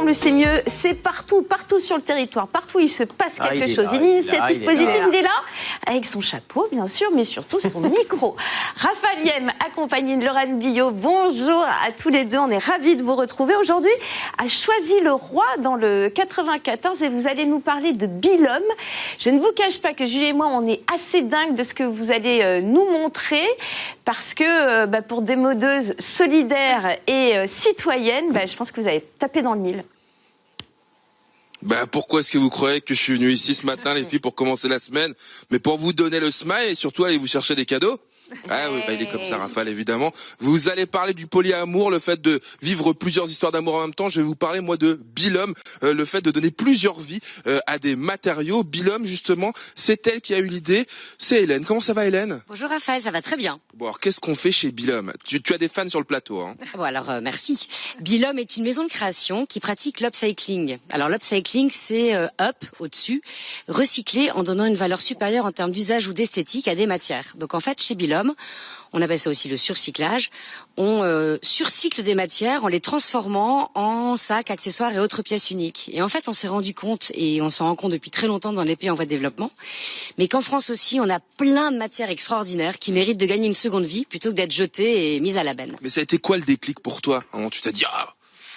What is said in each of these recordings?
ensemble, c'est mieux. C'est partout sur le territoire. Partout, il se passe quelque chose. Une initiative positive. Il est là, avec son chapeau, bien sûr, mais surtout son micro. Raphaël Yem, accompagné de Laurent Billot. Bonjour à tous les deux. On est ravis de vous retrouver aujourd'hui à Choisy-le-Roi dans le 94 et vous allez nous parler de Bilhomme. Je ne vous cache pas que Julie et moi, on est assez dingues de ce que vous allez nous montrer parce que pour des modeuses solidaires et citoyennes, je pense que vous avez tapé dans le mille. Pourquoi est-ce que vous croyez que je suis venu ici ce matin, les filles, pour commencer la semaine? Mais pour vous donner le smile et surtout aller vous chercher des cadeaux. Ah oui, il est comme ça, Raphaël, évidemment. Vous allez parler du polyamour, le fait de vivre plusieurs histoires d'amour en même temps. Je vais vous parler, moi, de Bilhomme, le fait de donner plusieurs vies à des matériaux. Bilhomme, justement, c'est elle qui a eu l'idée. C'est Hélène. Comment ça va, Hélène? Bonjour, Raphaël, ça va très bien. Bon, alors, qu'est-ce qu'on fait chez Bilhomme? Tu as des fans sur le plateau, hein? Bon, alors, merci. Bilhomme est une maison de création qui pratique l'upcycling. Alors, l'upcycling, c'est up, au-dessus, recycler en donnant une valeur supérieure en termes d'usage ou d'esthétique à des matières. Donc, en fait, chez Bilhomme, on appelle ça aussi le surcyclage. On surcycle des matières en les transformant en sacs, accessoires et autres pièces uniques. Et en fait, on s'est rendu compte, et on s'en rend compte depuis très longtemps dans les pays en voie de développement, mais qu'en France aussi, on a plein de matières extraordinaires qui méritent de gagner une seconde vie plutôt que d'être jetées et mises à la benne. Mais ça a été quoi le déclic pour toi? Tu t'as dit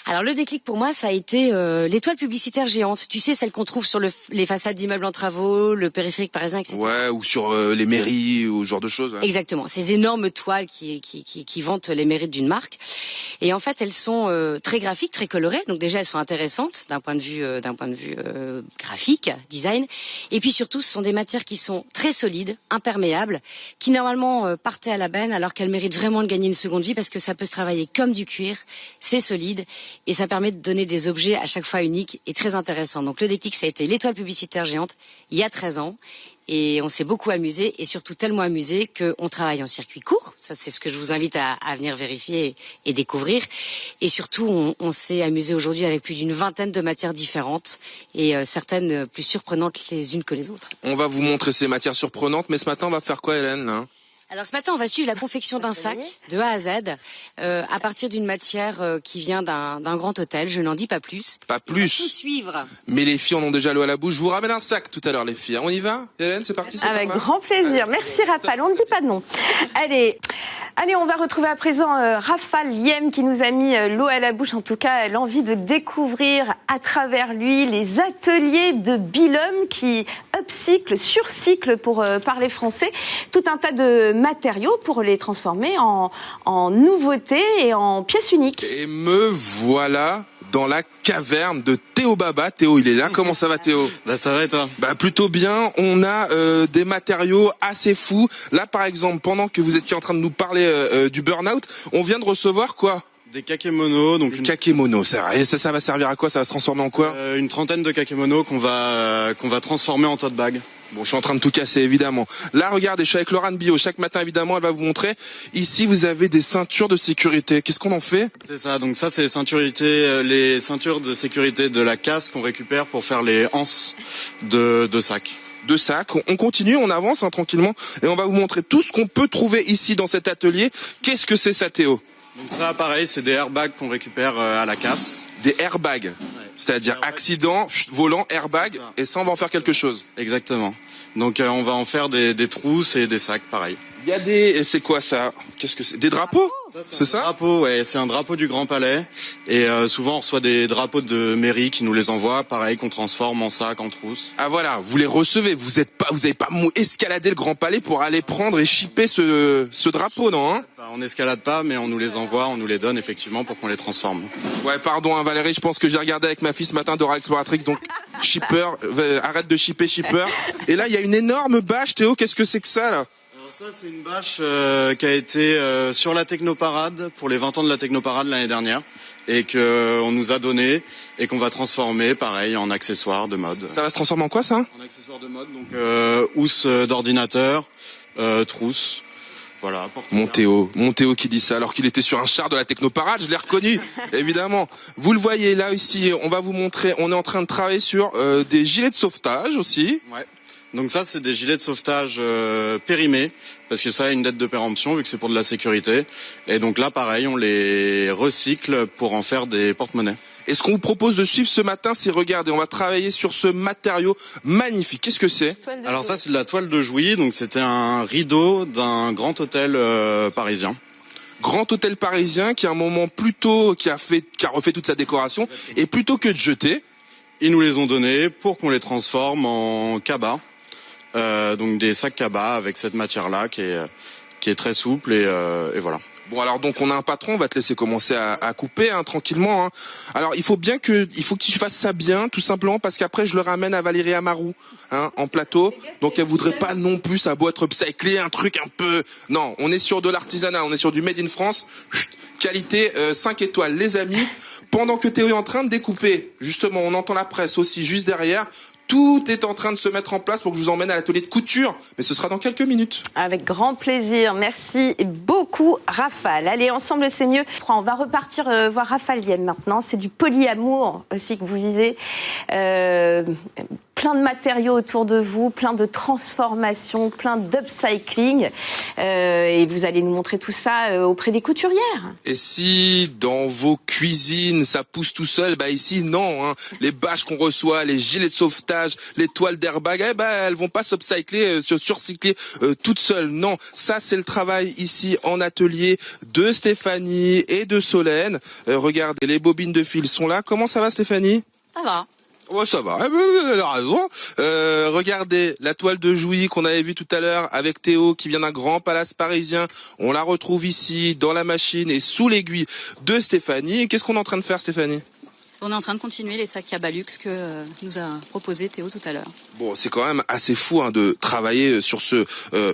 Alors le déclic pour moi, ça a été l'étoile publicitaire géante. Tu sais, celle qu'on trouve sur les façades d'immeubles en travaux, le périphérique parisien, etc. Ouais, ou sur les mairies, ou ce genre de choses. Ouais. Exactement, ces énormes toiles qui vantent les mérites d'une marque. Et en fait, elles sont très graphiques, très colorées. Donc déjà, elles sont intéressantes d'un point de vue graphique, design. Et puis surtout, ce sont des matières qui sont très solides, imperméables, qui normalement partaient à la benne, alors qu'elles méritent vraiment de gagner une seconde vie parce que ça peut se travailler comme du cuir. C'est solide. Et ça permet de donner des objets à chaque fois uniques et très intéressants. Donc le déclic, ça a été l'étoile publicitaire géante il y a 13 ans. Et on s'est beaucoup amusé et surtout tellement amusé qu'on travaille en circuit court. Ça, c'est ce que je vous invite à venir vérifier et découvrir. Et surtout, on s'est amusé aujourd'hui avec plus d'une vingtaine de matières différentes et certaines plus surprenantes les unes que les autres. On va vous montrer ces matières surprenantes, mais ce matin, on va faire quoi, Hélène, là? Alors ce matin, on va suivre la confection d'un sac de A à Z à partir d'une matière qui vient d'un grand hôtel. Je n'en dis pas plus. Pas plus. On va tout suivre. Mais les filles en ont déjà l'eau à la bouche. Je vous ramène un sac tout à l'heure, les filles. On y va, Hélène? C'est parti. Avec grand plaisir. Merci, Raphaël. On ne dit pas de non. Allez, on va retrouver à présent Raphaël Yem qui nous a mis l'eau à la bouche. En tout cas, l'envie de découvrir à travers lui les ateliers de Bilhomme qui upcycle, surcycle pour parler français, tout un tas de matériaux pour les transformer en nouveautés et en pièces uniques. Et me voilà dans la caverne de Théo Baba. Théo, il est là. Comment ça va, Théo? Ça va et toi? Plutôt bien. On a des matériaux assez fous. Là, par exemple, pendant que vous étiez en train de nous parler du burn-out, on vient de recevoir quoi? Des kakémonos. Donc des kakémonos, c'est vrai. Et ça va servir à quoi? Ça va se transformer en quoi? Une trentaine de kakémonos qu'on va transformer en tote bag. Bon, je suis en train de tout casser, évidemment. Là, regardez, je suis avec Laurent Billot. Chaque matin, évidemment, elle va vous montrer. Ici, vous avez des ceintures de sécurité. Qu'est-ce qu'on en fait? C'est ça. Donc ça, c'est les ceintures de sécurité de la casse qu'on récupère pour faire les anses de sacs. De sacs. On continue, on avance tranquillement. Et on va vous montrer tout ce qu'on peut trouver ici dans cet atelier. Qu'est-ce que c'est ça, Théo? Donc ça, pareil, c'est des airbags qu'on récupère à la casse. Des airbags, ouais. C'est-à-dire accident, volant, airbag, et ça, on va en faire quelque chose. Exactement. Donc on va en faire des trousses et des sacs, pareil. Il y a c'est quoi ça? Qu'est-ce que c'est? Des drapeaux? C'est ça? Drapeau, ouais, c'est un drapeau du Grand Palais. Et souvent on reçoit des drapeaux de mairie qui nous les envoient, pareil, qu'on transforme en sac, en trousse. Ah voilà, vous les recevez. Vous avez pas escaladé le Grand Palais pour aller prendre et shipper ce drapeau, non hein? On n'escalade pas, mais on nous les envoie, on nous les donne effectivement pour qu'on les transforme. Ouais, pardon Valérie, je pense que j'ai regardé avec ma fille ce matin Dora Exploratrix, donc shipper, arrête de shipper. Et là, il y a une énorme bâche, Théo, qu'est-ce que c'est que ça là? Ça, c'est une bâche qui a été sur la Technoparade pour les 20 ans de la Technoparade l'année dernière et qu'on nous a donné et qu'on va transformer, pareil, en accessoires de mode. Ça va se transformer en quoi, ça? En accessoires de mode, donc housse d'ordinateur, trousse. Voilà, mon Théo qui dit ça alors qu'il était sur un char de la Technoparade, je l'ai reconnu, évidemment. Vous le voyez là, ici, on va vous montrer, on est en train de travailler sur des gilets de sauvetage aussi. Ouais. Donc ça, c'est des gilets de sauvetage périmés, parce que ça a une date de péremption, vu que c'est pour de la sécurité. Et donc là, pareil, on les recycle pour en faire des porte-monnaies. Et ce qu'on vous propose de suivre ce matin, c'est regarder, on va travailler sur ce matériau magnifique. Qu'est-ce que c'est? Alors ça, c'est de la toile de Jouy, donc c'était un rideau d'un grand hôtel parisien. Grand hôtel parisien qui à un moment plutôt qui a refait toute sa décoration, et plutôt que de jeter, ils nous les ont donnés pour qu'on les transforme en cabas. Donc des sacs cabas avec cette matière-là qui est très souple et voilà. Bon, alors donc on a un patron, on va te laisser commencer à couper tranquillement. Alors il faut que tu fasses ça bien, tout simplement parce qu'après je le ramène à Valérie Amarou en plateau. Donc elle voudrait pas non plus, ça a beau être upcyclé, un truc un peu. Non, on est sur de l'artisanat, on est sur du made in France, qualité 5 étoiles, les amis. Pendant que Théo est en train de découper, justement, on entend la presse aussi juste derrière. Tout est en train de se mettre en place pour que je vous emmène à l'atelier de couture, mais ce sera dans quelques minutes. Avec grand plaisir. Merci beaucoup, Rafale. Allez, ensemble, c'est mieux. On va repartir voir Raphaël Yem maintenant. C'est du polyamour aussi que vous vivez. Plein de matériaux autour de vous, plein de transformations, plein d'upcycling. Et vous allez nous montrer tout ça auprès des couturières. Et si dans vos cuisines, ça pousse tout seul, ici, non. Les bâches qu'on reçoit, les gilets de sauvetage, les toiles d'airbag, elles vont pas s'upcycler, surcycler toutes seules. Non, ça c'est le travail ici en atelier de Stéphanie et de Solène. Regardez, les bobines de fil sont là. Comment ça va, Stéphanie? Ça va. Ouais, ça va. Elle a raison. Regardez la toile de Jouy qu'on avait vue tout à l'heure avec Théo qui vient d'un grand palace parisien. On la retrouve ici dans la machine et sous l'aiguille de Stéphanie. Qu'est-ce qu'on est en train de faire, Stéphanie? On est en train de continuer les sacs Cabalux que nous a proposé Théo tout à l'heure. Bon, c'est quand même assez fou de travailler sur ce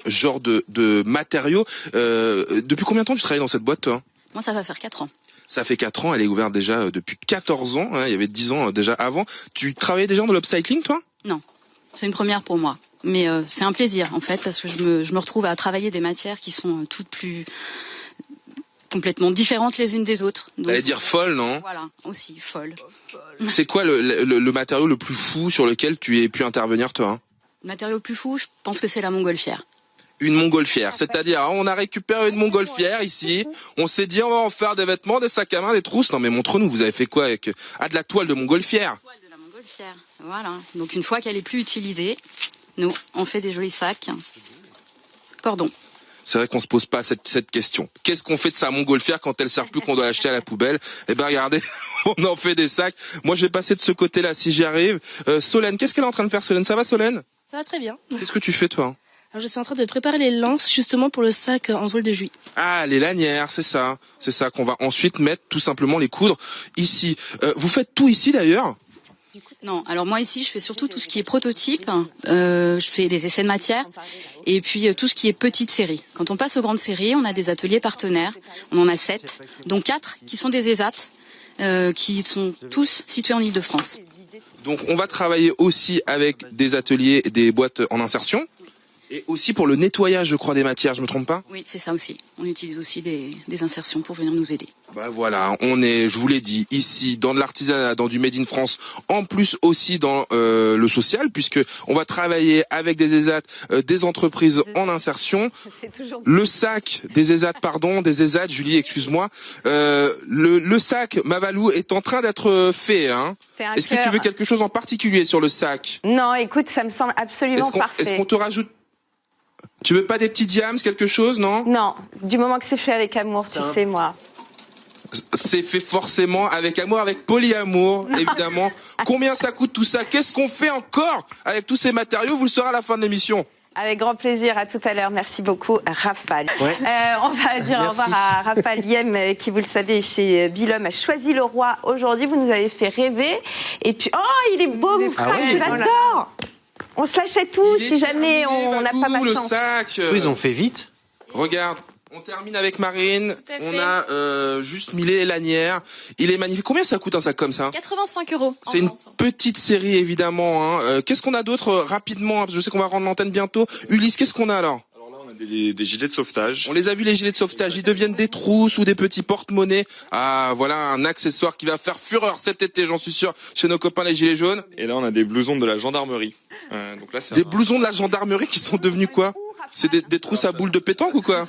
genre de matériaux. Depuis combien de temps tu travailles dans cette boîte, toi? Moi, ça va faire 4 ans. Ça fait 4 ans, elle est ouverte déjà depuis 14 ans, il y avait 10 ans déjà avant. Tu travaillais déjà dans l'upcycling, toi? Non, c'est une première pour moi. Mais c'est un plaisir, en fait, parce que je me retrouve à travailler des matières qui sont toutes plus complètement différentes les unes des autres. T'allais dire folle, non? Voilà, aussi, folle. C'est quoi le matériau le plus fou sur lequel tu aies pu intervenir, toi? Le matériau le plus fou, je pense que c'est la montgolfière. Une montgolfière, c'est-à-dire on a récupéré une montgolfière ici, on s'est dit on va en faire des vêtements, des sacs à main, des trousses. Non mais montre-nous, vous avez fait quoi avec de la toile de montgolfière? La toile de la montgolfière, voilà. Donc une fois qu'elle est plus utilisée, nous on fait des jolis sacs. Cordon. C'est vrai qu'on se pose pas cette question. Qu'est-ce qu'on fait de sa montgolfière quand elle sert plus, qu'on doit l'acheter à la poubelle? Eh ben regardez, on en fait des sacs. Moi je vais passer de ce côté-là si j'y arrive. Solène, qu'est-ce qu'elle est en train de faire, Solène? Ça va, Solène? Ça va très bien. Qu'est-ce que tu fais, toi? Alors, je suis en train de préparer les lances justement pour le sac en toile de Jouy. Ah, les lanières, c'est ça qu'on va ensuite mettre, tout simplement les coudre ici. Vous faites tout ici d'ailleurs? Non, alors moi ici je fais surtout tout ce qui est prototype, je fais des essais de matière et puis tout ce qui est petite série. Quand on passe aux grandes séries, on a des ateliers partenaires, on en a 7, dont 4 qui sont des ESAT, qui sont tous situés en Ile-de-France. Donc on va travailler aussi avec des ateliers, des boîtes en insertion. Et aussi pour le nettoyage, je crois, des matières, je me trompe pas? Oui, c'est ça aussi. On utilise aussi des insertions pour venir nous aider. Voilà, on est, je vous l'ai dit, ici dans de l'artisanat, dans du Made in France, en plus aussi dans le social, puisque on va travailler avec des ESAT, des entreprises en insertion. Le sac des ESAT, Julie, excuse-moi. Le sac Mavalou est en train d'être fait. Est-ce que tu veux quelque chose en particulier sur le sac? Non, écoute, ça me semble absolument parfait. Est-ce qu'on te rajoute? Tu veux pas des petits diams, quelque chose, non? Non, du moment que c'est fait avec amour, tu sais, moi. C'est fait forcément avec amour, avec polyamour, évidemment. Combien ça coûte tout ça? Qu'est-ce qu'on fait encore avec tous ces matériaux? Vous le saurez à la fin de l'émission. Avec grand plaisir, à tout à l'heure. Merci beaucoup, Raphaël. Ouais. On va dire au revoir à Raphaël Yem, qui, vous le savez, chez Bilhomme, a choisi le roi aujourd'hui. Vous nous avez fait rêver. Et puis, oh, il est beau, mon sac, j'adore. On se l'achète tous si jamais on n'a pas ma le chance. Sac. Oui, ils ont fait vite. Regarde, on termine avec Marine. On a juste mis les lanières. Il est magnifique. Combien ça coûte un sac comme ça? 85 €. C'est une petite série, évidemment. Qu'est-ce qu'on a d'autre rapidement? Je sais qu'on va rendre l'antenne bientôt. Ulysse, qu'est-ce qu'on a alors? Des gilets de sauvetage. On les a vus, les gilets de sauvetage. Ils deviennent des trousses ou des petits porte-monnaies. Ah, voilà un accessoire qui va faire fureur cet été, j'en suis sûr, chez nos copains les gilets jaunes. Et là, on a des blousons de la gendarmerie. Donc là, des blousons de la gendarmerie qui sont devenus quoi? C'est des trousses à boules de pétanque ou quoi?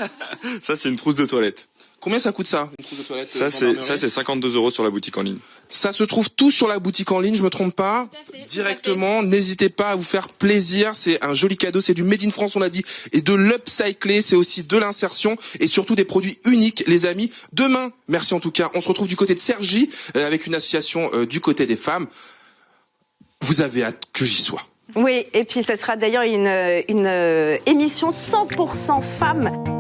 Ça, c'est une trousse de toilette. Combien ça coûte ça, une trousse de toilette? Ça c'est 52 € sur la boutique en ligne. Ça se trouve tout sur la boutique en ligne, je me trompe pas? Directement, n'hésitez pas à vous faire plaisir, c'est un joli cadeau, c'est du Made in France, on l'a dit, et de l'upcyclé, c'est aussi de l'insertion, et surtout des produits uniques, les amis. Demain, merci en tout cas, on se retrouve du côté de Cergy, avec une association du côté des femmes. Vous avez hâte que j'y sois. Oui, et puis ce sera d'ailleurs une émission 100% femmes.